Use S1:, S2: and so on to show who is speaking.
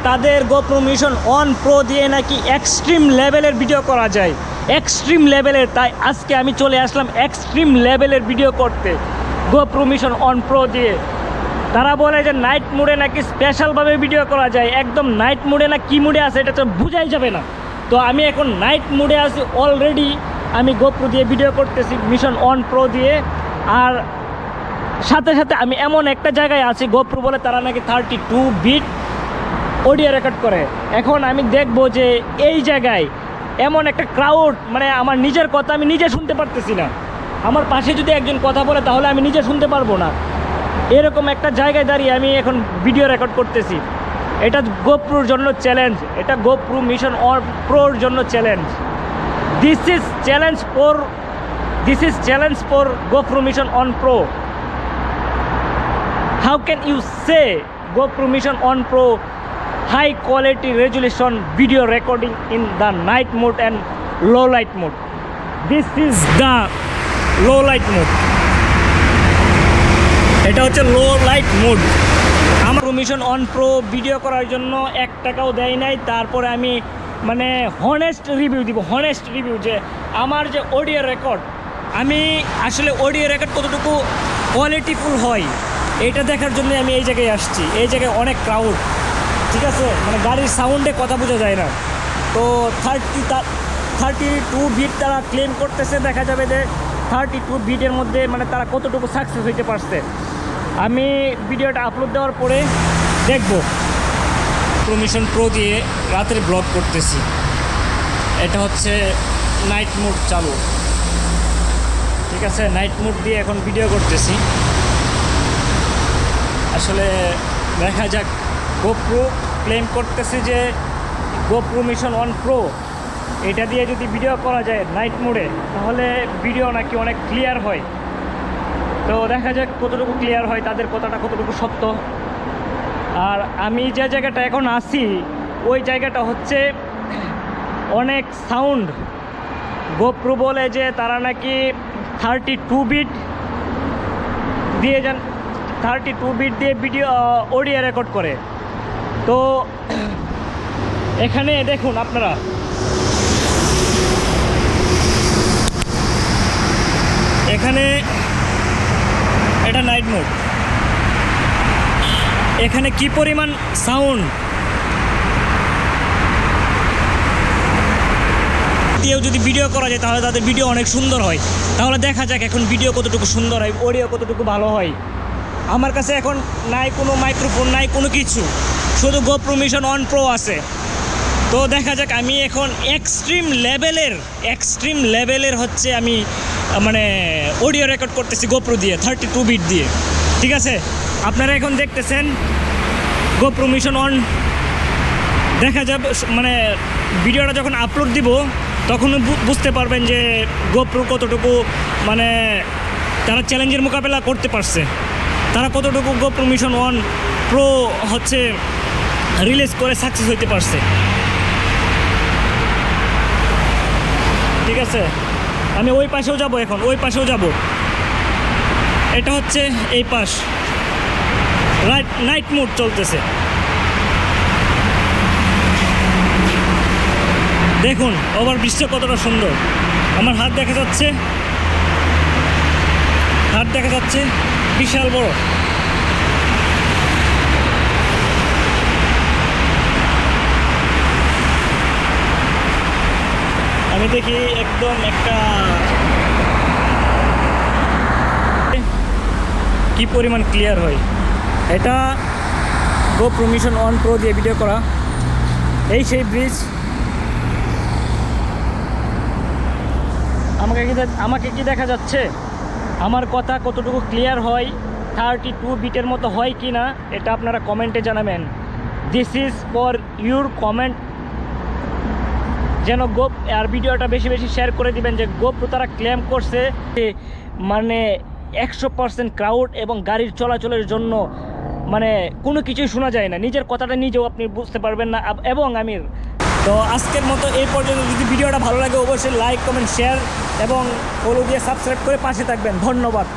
S1: তাদের GoPro mission on pro দিয়ে নাকি এক্সট্রিম লেভেলের ভিডিও করা যায়, এক্সট্রিম লেভেলের। তাই আজকে আমি চলে আসলাম এক্সট্রিম লেভেলের ভিডিও করতে গোপ্রো মিশন অন প্রো দিয়ে। তারা বলে যে নাইট মোডে নাকি স্পেশালভাবে ভিডিও করা যায়, একদম নাইট মোডে না কি মোডে আছে এটা তো বোঝাই যাবে না। তো আমি এখন নাইট মোডে আছি অলরেডি, আমি গোপ্রো দিয়ে ভিডিও করতেছি মিশন অন প্রো দিয়ে। আর সাথে সাথে আমি এমন একটা জায়গায় আছি, গোপ্রো বলে তারা নাকি 32 বিট অডিও রেকর্ড করে। এখন আমি দেখব যে এই জায়গায় এমন একটা ক্রাউড, মানে আমার নিজের কথা আমি নিজে শুনতে পারতেছি না। আমার পাশে যদি একজন কথা বলে তাহলে আমি নিজে শুনতে পারবো না, এরকম একটা জায়গায় দাঁড়িয়ে আমি এখন ভিডিও রেকর্ড করতেছি। এটা গোপ্রোর জন্য চ্যালেঞ্জ, এটা গোপ্রো মিশন অন প্রোর জন্য challenge. This is challenge for GoPro mission on pro. How can you say GoPro Mission On Pro high quality resolution video recording in the night mode and low light mode? This is the low light mode. এটা হচ্ছে low light mode. আমার mission on pro video করার জন্য 1 টাকাও দেয় নাই। তারপরে আমি মানে হনেস্ট রিভিউ দিব, হনেস্ট রিভিউ যে আমার যে অডিও রেকর্ড, আমি আসলে অডিও রেকর্ড কতটুকু কোয়ালিটিফুল হয় এটা দেখার জন্য আমি এই জায়গায় আসছি। এই জায়গায় অনেক ক্রাউড, ঠিক আছে, মানে গাড়ির সাউন্ডে কথা বোঝা যায় না। তো 32 বিট তারা ক্লেম করতেছে, দেখা যাবে যে 32 বিটের মধ্যে মানে তারা কতটুকু সাকসেস হইতে পারছে। আমি ভিডিওটা আপলোড দেওয়ার পরে দেখব। গোপ্রো মিশন প্রো দিয়ে রাতের ব্লগ করতেছি, এটা হচ্ছে নাইট মোড চালু, ঠিক আছে, নাইট মোড দিয়ে এখন ভিডিও করতেছি। আসলে দেখা যাক, গোপ্রো ক্লেম করতেছে যে গোপ্রো মিশন অন প্রো এটা দিয়ে যদি ভিডিও করা যায় নাইট মোডে তাহলে ভিডিও নাকি অনেক ক্লিয়ার হয়। তো দেখা যাক কতটুকু ক্লিয়ার হয়, তাদের কথাটা কতটুকু সত্য। আর আমি যে জায়গাটা এখন আছি ওই জায়গাটা হচ্ছে অনেক সাউন্ড। গোপ্রো বলে যে তারা নাকি 32 বিট দিয়ে 32 বিট দিয়ে ভিডিও অডিও রেকর্ড করে। তো এখানে দেখুন আপনারা, এখানে এটা নাইট মোড, এখানে কি পরিমাণ সাউন্ড দিয়েও যদি ভিডিও করা যায় তাহলে তাদের ভিডিও অনেক সুন্দর হয়। তাহলে দেখা যাক এখন ভিডিও কতটুকু সুন্দর হয়, অডিও কতটুকু ভালো হয়। আমার কাছে এখন নাই কোনো মাইক্রোফোন, নাই কোনো কিছু, শুধু গোপ্রো মিশন অন প্রো আছে। তো দেখা যাক, আমি এখন এক্সট্রিম লেভেলের হচ্ছে আমি মানে অডিও রেকর্ড করতেছি গোপ্রো দিয়ে 32 বিট দিয়ে, ঠিক আছে। আপনারা এখন দেখতেছেন গোপ্রো মিশন অন। দেখা যাবে মানে ভিডিওটা যখন আপলোড দিব তখন বুঝতে পারবেন যে গোপ্রো কতটুকু মানে তারা চ্যালেঞ্জের মোকাবেলা করতে পারছে, তারা কতটুকু গোপ্রো মিশন অন প্রো হচ্ছে রিলিজ করে সাকসেস হইতে পারছে, ঠিক আছে। আমি ওই পাশেও যাব, এখন ওই পাশেও যাব। এটা হচ্ছে এই পাশ, নাইট মোড চলতেছে। দেখুন ওভারব্রিজটা কতটা সুন্দর, আমার হাত দেখা যাচ্ছে, হাত দেখা যাচ্ছে বিশাল বড়। আমি দেখি একদম একটা কি পরিমাণ ক্লিয়ার হয়। এটা গোপ্রো মিশন অন প্রো দিয়ে ভিডিও করা। এই সেই ব্রিজ, আমাকে কি দেখা যাচ্ছে, আমার কথা কতটুকু ক্লিয়ার হয়, 32 বিটের মতো হয় কি না এটা আপনারা কমেন্টে জানাবেন। This is for your comment. যেন আর ভিডিওটা বেশি বেশি শেয়ার করে দিবেন যে গোপ্রো তারা ক্লেম করছে মানে 100% ক্রাউড এবং গাড়ির চলাচলের জন্য মানে কোনো কিছুই শোনা যায় না, নিজের কথাটা নিজেও আপনি বুঝতে পারবেন না। এবং আমি তো আজকের মতো এই পর্যন্ত। যদি ভিডিওটা ভালো লাগে অবশ্যই লাইক, কমেন্ট, শেয়ার এবং ফলো দিয়ে সাবস্ক্রাইব করে পাশে থাকবেন। ধন্যবাদ।